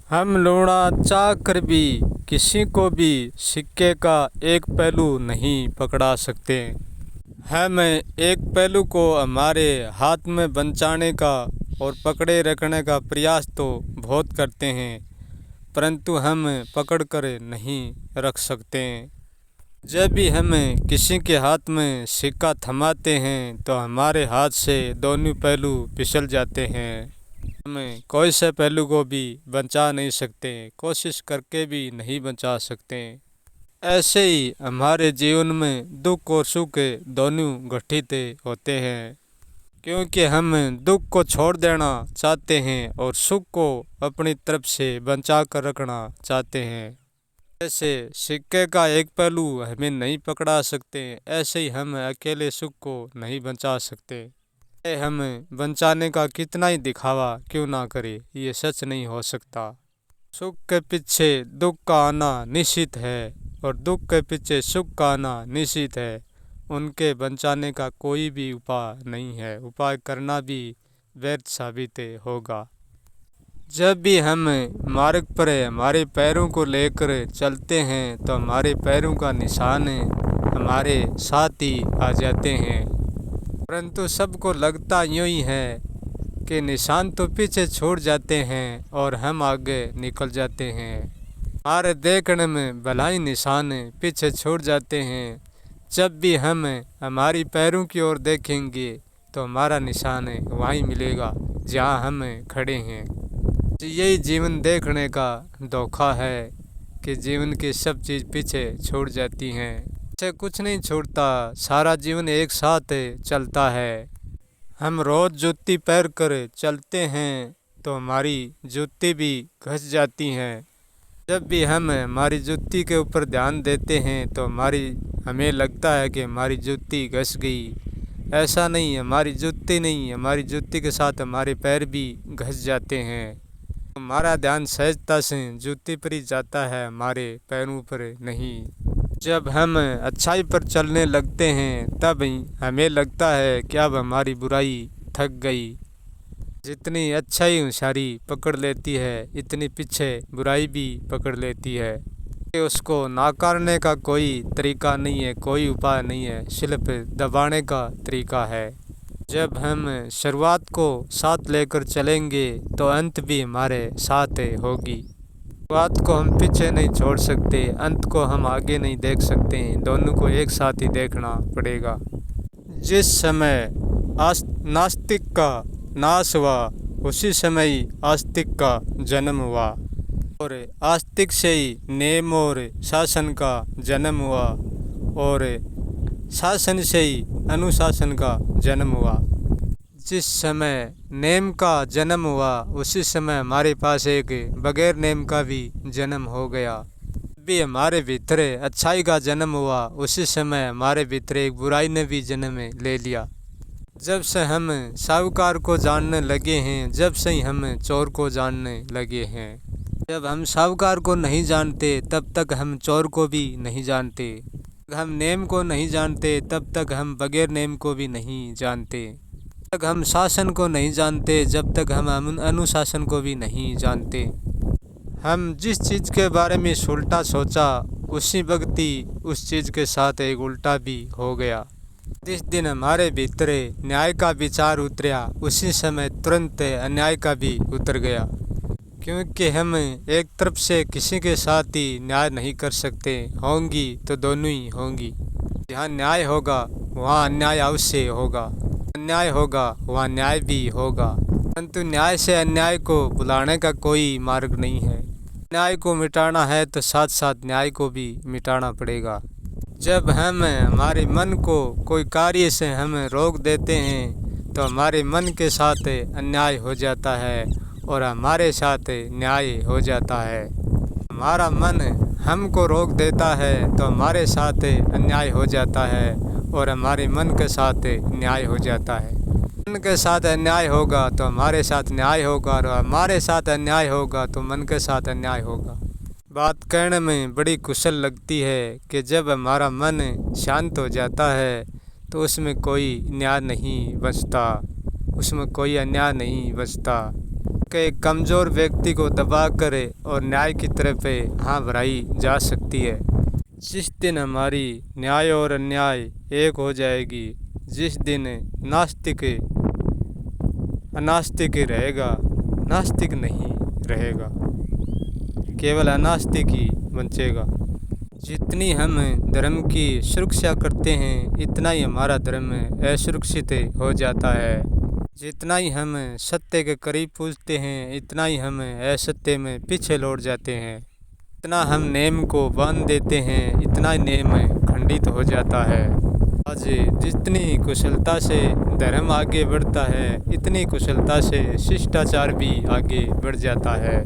हम लूणा चाह कर भी किसी को भी सिक्के का एक पहलू नहीं पकड़ा सकते। हम एक पहलू को हमारे हाथ में बचाने का और पकड़े रखने का प्रयास तो बहुत करते हैं, परंतु हम पकड़ कर नहीं रख सकते। जब भी हम किसी के हाथ में सिक्का थमाते हैं तो हमारे हाथ से दोनों पहलू फिसल जाते हैं। हम कोई से पहलू को भी बचा नहीं सकते, कोशिश करके भी नहीं बचा सकते। ऐसे ही हमारे जीवन में दुख और सुख दोनों घटित होते हैं, क्योंकि हम दुख को छोड़ देना चाहते हैं और सुख को अपनी तरफ से बचा कर रखना चाहते हैं। जैसे सिक्के का एक पहलू हमें नहीं पकड़ा सकते, ऐसे ही हम अकेले सुख को नहीं बचा सकते। हम बचाने का कितना ही दिखावा क्यों ना करें, ये सच नहीं हो सकता। सुख के पीछे दुख का आना निश्चित है और दुख के पीछे सुख का आना निश्चित है। उनके बचाने का कोई भी उपाय नहीं है, उपाय करना भी व्यर्थ साबित होगा। जब भी हम मार्ग पर हमारे पैरों को लेकर चलते हैं तो हमारे पैरों का निशान हमारे साथ ही आ जाते हैं, परंतु सबको लगता यूँ ही है कि निशान तो पीछे छोड़ जाते हैं और हम आगे निकल जाते हैं। हमारे देखने में भलाई निशान पीछे छोड़ जाते हैं। जब भी हम हमारी पैरों की ओर देखेंगे तो हमारा निशान वहीं मिलेगा जहाँ हम खड़े हैं। यही जीवन देखने का धोखा है कि जीवन की सब चीज़ पीछे छोड़ जाती हैं। पीछे कुछ नहीं छोड़ता, सारा जीवन एक साथ चलता है। हम रोज़ जूती पैर कर चलते हैं तो हमारी जूती भी घस जाती हैं। जब भी हम हमारी जूती के ऊपर ध्यान देते हैं तो हमें लगता है कि हमारी जूती घस गई। ऐसा नहीं, हमारी जूती नहीं, हमारी जूती के साथ हमारे पैर भी घस जाते हैं। हमारा ध्यान सहजता से जूती पर ही जाता है, हमारे पैरों पर नहीं। जब हम अच्छाई पर चलने लगते हैं तब हमें लगता है कि अब हमारी बुराई थक गई। जितनी अच्छाई होशियारी पकड़ लेती है इतनी पीछे बुराई भी पकड़ लेती है। उसको नाकारने का कोई तरीका नहीं है, कोई उपाय नहीं है, सिर्फ दबाने का तरीका है। जब हम शुरुआत को साथ लेकर चलेंगे तो अंत भी हमारे साथ होगी। शुरुआत को हम पीछे नहीं छोड़ सकते, अंत को हम आगे नहीं देख सकते, दोनों को एक साथ ही देखना पड़ेगा। जिस समय नास्तिक का नाश हुआ उसी समय ही आस्तिक का जन्म हुआ और आस्तिक से ही नेम और शासन का जन्म हुआ और शासन से ही अनुशासन का जन्म हुआ। जिस समय नेम का जन्म हुआ उसी समय हमारे पास एक बगैर नेम का भी जन्म हो गया। भी हमारे भीतर अच्छाई का जन्म हुआ उसी समय हमारे भीतर एक बुराई ने भी जन्म ले लिया। जब से हम साहूकार को जानने लगे हैं, जब से ही हम चोर को जानने लगे हैं। जब हम साहूकार को नहीं जानते तब तक हम चोर को भी नहीं जानते। हम नेम को नहीं जानते तब तक हम बगैर नेम को भी नहीं जानते। जब तक हम शासन को नहीं जानते जब तक हम अनुशासन को भी नहीं जानते। हम जिस चीज़ के बारे में उल्टा सोचा उसी वक्त ही उस चीज़ के साथ एक उल्टा भी हो गया। जिस दिन हमारे भीतर न्याय का विचार उतरा उसी समय तुरंत अन्याय का भी उतर गया, क्योंकि हम एक तरफ से किसी के साथ ही न्याय नहीं कर सकते। होंगी तो दोनों ही होंगी। जहाँ न्याय होगा वहाँ अन्याय अवश्य होगा, अन्याय होगा वहाँ न्याय भी होगा, परंतु न्याय से अन्याय को भुलाने का कोई मार्ग नहीं है। न्याय को मिटाना है तो साथ साथ न्याय को भी मिटाना पड़ेगा। जब हम हमारे मन को कोई कार्य से हम रोक देते हैं तो हमारे मन के साथ अन्याय हो जाता है और हमारे साथ न्याय हो जाता है। हमारा मन हमको रोक देता है तो हमारे साथ अन्याय हो जाता है और हमारे मन के साथ न्याय हो जाता है। मन के साथ अन्याय होगा तो हमारे साथ न्याय होगा और हमारे साथ अन्याय होगा तो मन के साथ अन्याय होगा। बात कहने में बड़ी कुशल लगती है कि जब हमारा मन शांत हो जाता है तो उसमें कोई न्याय नहीं बचता, उसमें कोई अन्याय नहीं बचता। के कमज़ोर व्यक्ति को दबाकर और न्याय की तरफ हाँ भराई जा सकती है। जिस दिन हमारी न्याय और अन्याय एक हो जाएगी, जिस दिन नास्तिक अनास्तिक रहेगा, नास्तिक नहीं रहेगा, केवल अनास्तिक ही बचेगा। जितनी हम धर्म की सुरक्षा करते हैं, इतना ही हमारा धर्म असुरक्षित हो जाता है। जितना ही हम सत्य के करीब पूछते हैं, इतना ही हम असत्य में पीछे लौट जाते हैं। इतना हम नेम को बांध देते हैं, इतना ही नेम खंडित हो जाता है। आज जितनी कुशलता से धर्म आगे बढ़ता है, इतनी कुशलता से शिष्टाचार भी आगे बढ़ जाता है।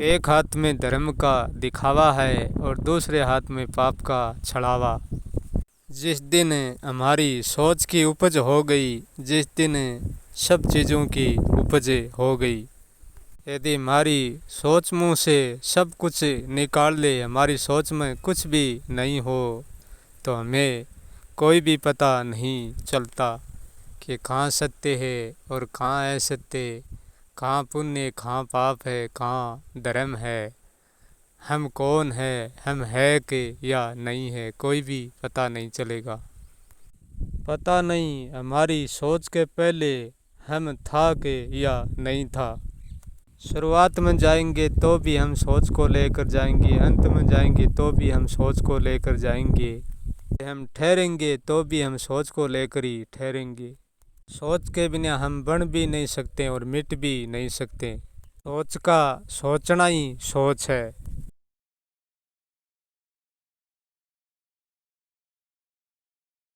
एक हाथ में धर्म का दिखावा है और दूसरे हाथ में पाप का छड़ावा। जिस दिन हमारी सोच की उपज हो गई, जिस दिन सब चीज़ों की उपज हो गई, यदि हमारी सोच मुँह से सब कुछ निकाल ले, हमारी सोच में कुछ भी नहीं हो, तो हमें कोई भी पता नहीं चलता कि कहाँ सत्य है और कहाँ असत्य, कहाँ पुण्य कहाँ पाप है, कहाँ धर्म है, हम कौन है, हम है कि या नहीं है, कोई भी पता नहीं चलेगा। पता नहीं हमारी सोच के पहले हम था कि या नहीं था। शुरुआत में जाएंगे तो भी हम सोच को लेकर जाएंगे, अंत में जाएंगे तो भी हम सोच को लेकर जाएंगे, हम ठहरेंगे तो भी हम सोच को लेकर ही ठहरेंगे। सोच के बिना हम बन भी नहीं सकते और मिट भी नहीं सकते। सोच का सोचना ही सोच है।